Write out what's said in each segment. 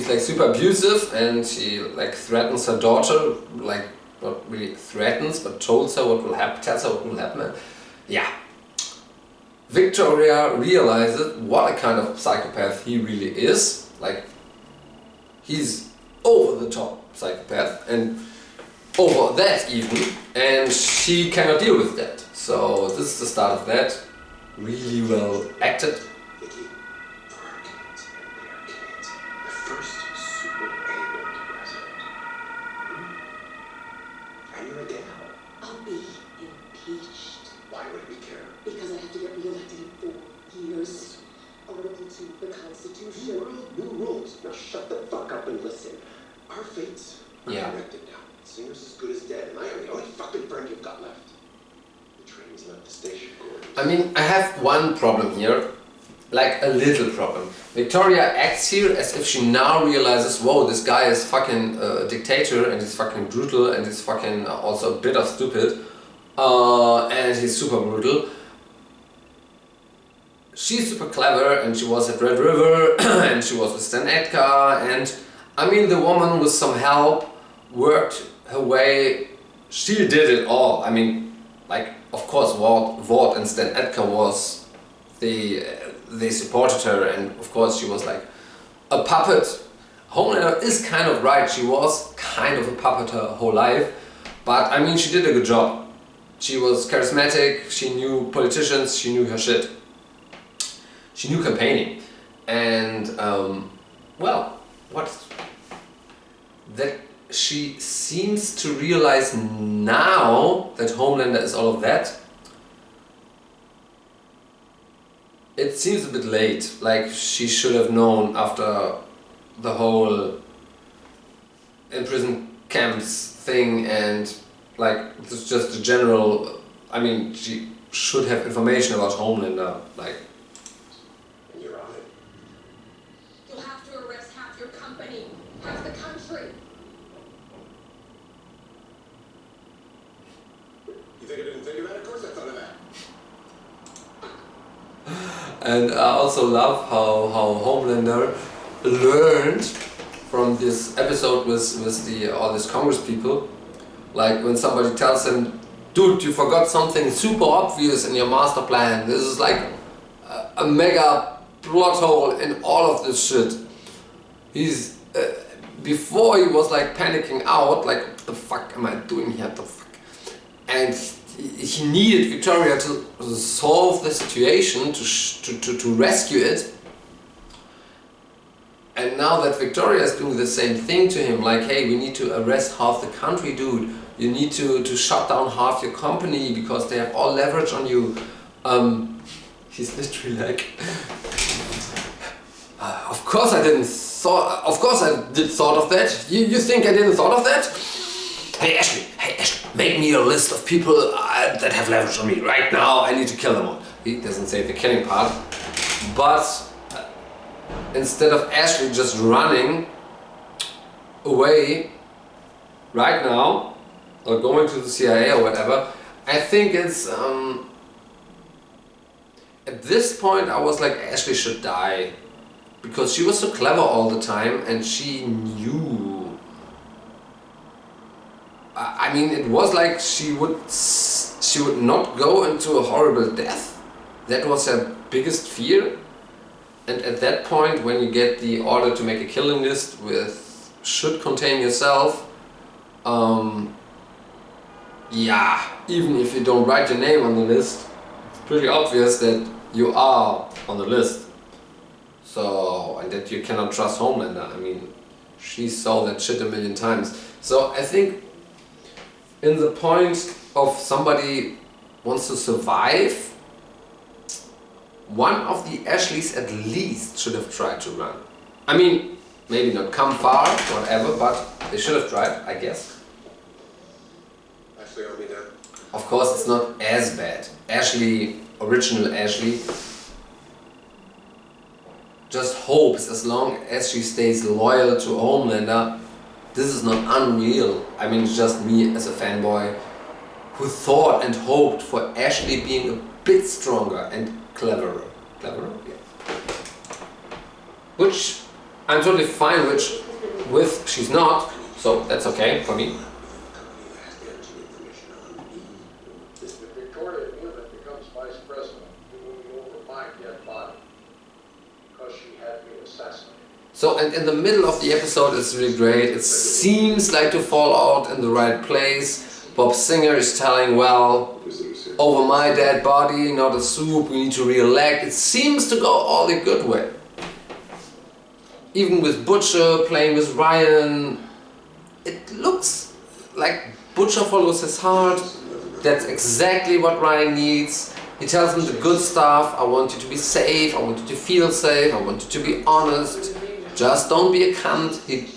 she's like super abusive and she like threatens her daughter, like not really threatens, but tells her what will happen. Yeah. Victoria realizes what a kind of psychopath he really is. Like, he's over the top psychopath and over that even, and she cannot deal with that. So this is the start of that. Really well acted. Vicky, for our kids and their kids, the first super president. And you're a gal. I'll be impeached. Why would we care? Because I have to get reelected in 4 years. Article 2, the Constitution. New rules. Now shut the fuck up and listen. Our fates are Yeah. connected now. Singer's as good as dead, and I am the only fucking friend you've got left. The train's left the station, Gordon. I mean, I have one problem here, like a little problem. Victoria acts here as if she now realizes, whoa, this guy is fucking a dictator and he's fucking brutal and he's fucking also a bit of stupid and he's super brutal. She's super clever and she was at Red River and she was with Stan Edgar, and I mean, the woman with some help worked her way, she did it all. I mean, like, of course, Vought and Stan Edgar they supported her, and of course she was like a puppet. Homelander is kind of right, she was kind of a puppet her whole life, but I mean, she did a good job. She was charismatic, she knew politicians, she knew her shit. She knew campaigning, and well, that she seems to realize now that Homelander is all of that. It seems a bit late, like she should have known after the whole in prison camps thing, and like it's just a general, I mean, she should have information about Homelander, like. You're on it. You'll have to arrest half your company, half the country. You think I didn't think of that? Of course I thought of that. And I also love how Homelander learned from this episode with all these Congress people. Like when somebody tells him, dude, you forgot something super obvious in your master plan. This is like a mega plot hole in all of this shit. He's before he was like panicking out, like what the fuck am I doing here? What the fuck? And he needed Victoria to solve the situation, to rescue it. And now that Victoria is doing the same thing to him, like, hey, we need to arrest half the country, dude. You need to shut down half your company because they have all leverage on you. He's literally like, of course I did thought of that. You think I didn't thought of that? Hey Ashley, make me a list of people that have leverage on me right now. I need to kill them all. He doesn't say the killing part, but instead of Ashley just running away right now or going to the CIA or whatever, I think it's at this point I was like, Ashley should die, because she was so clever all the time and she knew. I mean, it was like she would not go into a horrible death. That was her biggest fear. And at that point, when you get the order to make a killing list with should contain yourself, yeah, even if you don't write your name on the list, it's pretty obvious that you are on the list. So, and that you cannot trust Homelander. I mean, she saw that shit a million times. So I think in the point of somebody wants to survive, one of the Ashleys at least should have tried to run. I mean, maybe not come far, whatever, but they should have tried, I guess. Ashley, I'll be there. Of course, it's not as bad. Ashley, original Ashley, just hopes as long as she stays loyal to Homelander. This is not unreal. I mean, it's just me as a fanboy who thought and hoped for Ashley being a bit stronger and cleverer. Cleverer? Yeah. Which I'm totally fine with she's not, so that's okay for me. If Victoria Newman becomes vice president, it will be over my dead body because she had me assassinated. So, and in the middle of the episode it's really great. It seems like to fall out in the right place. Bob Singer is telling, well, over my dead body, not a soup, we need to re-elect. It seems to go all the good way. Even with Butcher playing with Ryan, it looks like Butcher follows his heart. That's exactly what Ryan needs. He tells him the good stuff. I want you to be safe, I want you to feel safe, I want you to be honest. Just don't be a cunt. He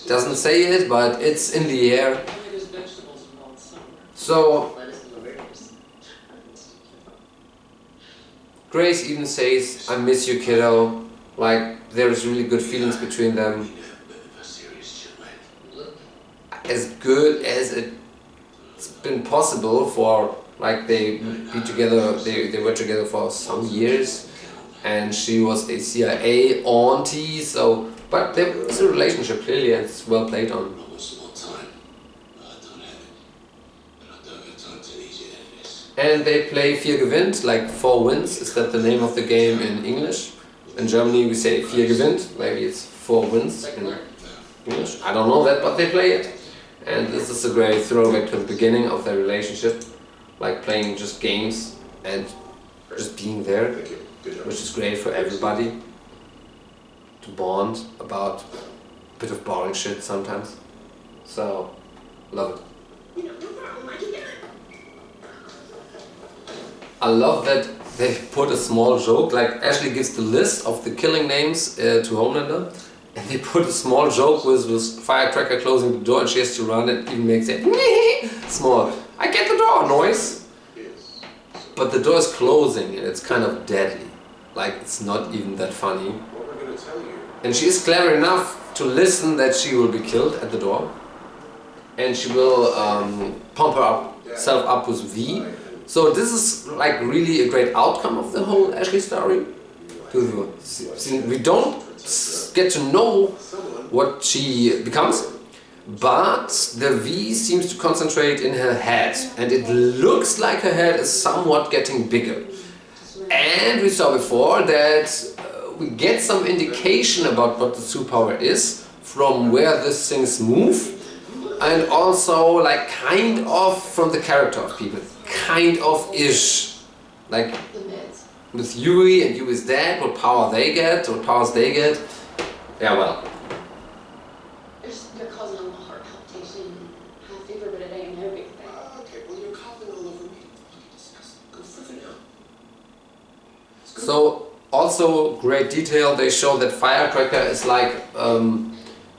doesn't say it, but it's in the air. So Grace even says, I miss you, kiddo. Like, there's really good feelings between them. As good as it's been possible for, like, they be together, they were together for some years, and she was a CIA auntie, so, but there is a relationship clearly, and it's well played on. And they play Vier gewinnt, like 4 wins. Is that the name of the game in English? In Germany we say Vier gewinnt, maybe it's 4 wins in English. I don't know that, but they play it. And this is a great throwback to the beginning of their relationship, like playing just games and just being there, which is great for everybody to bond about a bit of boring shit sometimes. So, love it. I love that they put a small joke, like Ashley gives the list of the killing names to Homelander, and they put a small joke with Firecracker closing the door and she has to run and even makes it small. I get the door noise! But the door is closing and it's kind of deadly. Like, it's not even that funny. And she is clever enough to listen that she will be killed at the door. And she will pump herself up with V. So this is like really a great outcome of the whole Ashley story. We don't get to know what she becomes, but the V seems to concentrate in her head, and it looks like her head is somewhat getting bigger. And we saw before that we get some indication about what the superpower is from where these things move, and also like kind of from the character of people. Kind of ish. Like with Yui and Yui's dad, what power they get, what powers they get. Yeah, well. You're causing a heart palpitation, high fever, but it ain't no big thing. Okay, well, you're coughing all over me. Disgusting. Go flip it out. So, also great detail, they show that Firecracker is like,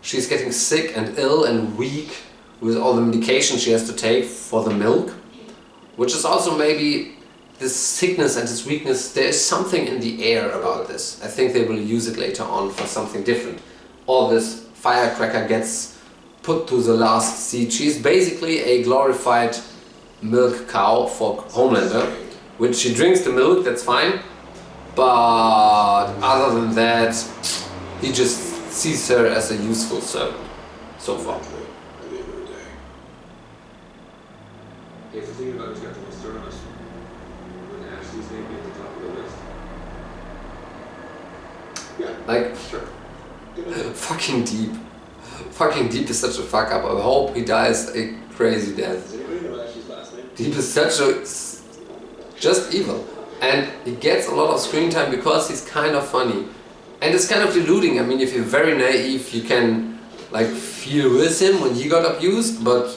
she's getting sick and ill and weak with all the medication she has to take for the milk. Which is also maybe this sickness and this weakness, there is something in the air about this. I think they will use it later on for something different. All this Firecracker gets put to the last seat. She's basically a glorified milk cow for Homelander, which she drinks the milk, that's fine. But other than that, he just sees her as a useful servant so far. If you think about who's got the most dirt on us, would Ashley's name be at the top of the list? Yeah, Like, sure. fucking Deep. Fucking Deep is such a fuck up. I hope he dies a crazy death. Does anybody know Ashley's last name? Deep is such a... just evil. And he gets a lot of screen time because he's kind of funny. And it's kind of deluding. I mean, if you're very naive, you can like feel with him when he got abused, but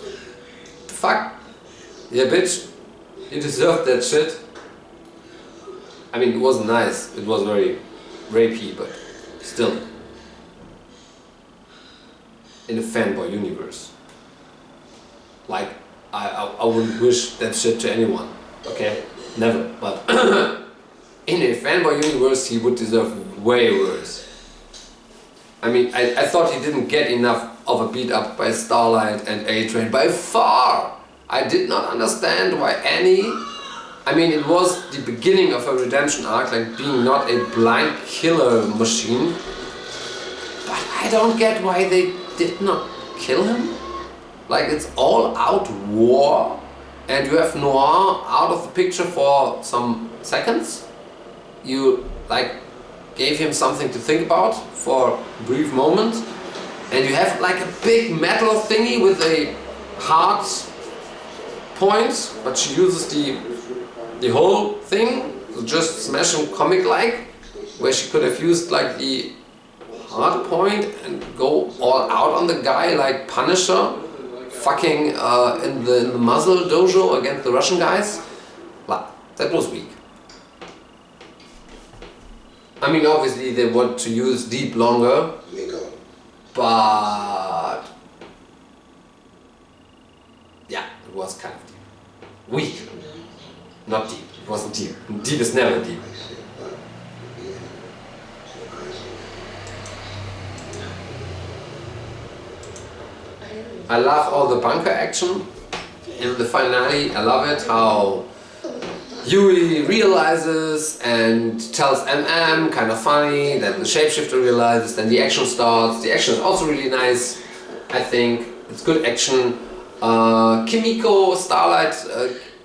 fuck. Yeah, bitch, you deserved that shit. I mean, it wasn't nice, it was very rapey, but still. In a fanboy universe. Like, I wouldn't wish that shit to anyone, okay? Never, but in a fanboy universe he would deserve way worse. I mean, I thought he didn't get enough of a beat up by Starlight and A-Train by far. I did not understand why Annie, I mean, it was the beginning of a redemption arc, like being not a blind killer machine. But I don't get why they did not kill him. Like, it's all out war, and you have Noir out of the picture for some seconds. You like gave him something to think about for a brief moment, and you have like a big metal thingy with a hard point, but she uses the whole thing to just smash him comic-like, where she could have used like the hard point and go all out on the guy like Punisher, fucking in the muzzle dojo against the Russian guys. Well, that was weak. I mean, obviously they want to use Deep longer, but yeah, it was kind of deep. Weak. Not deep. It wasn't deep. Deep is never deep. I love all the bunker action in the finale. I love it how Huey realizes and tells MM, kind of funny, that the shapeshifter realizes, then the action starts. The action is also really nice, I think. It's good action. Kimiko, Starlight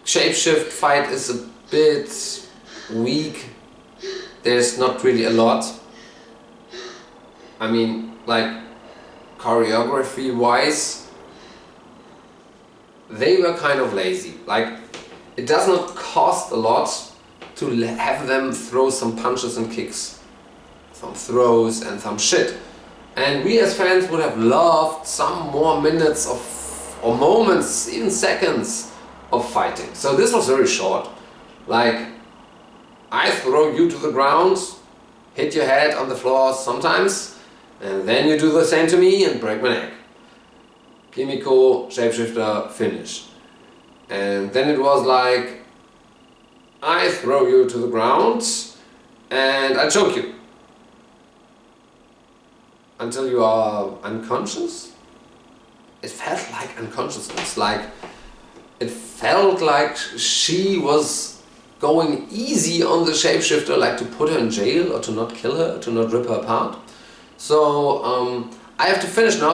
shapeshift fight is a bit weak. There's not really a lot. I mean, like, choreography wise, they were kind of lazy. Like, it does not cost a lot to have them throw some punches and kicks, some throws and some shit. And we as fans would have loved some more minutes of, or moments, even seconds of fighting. So this was very short. Like, I throw you to the ground, hit your head on the floor sometimes, and then you do the same to me and break my neck. Kimiko, shapeshifter, finish. And then it was like, I throw you to the ground and I choke you until you are unconscious. It felt like unconsciousness, like it felt like she was going easy on the shapeshifter, like to put her in jail or to not kill her, to not rip her apart. So I have to finish now.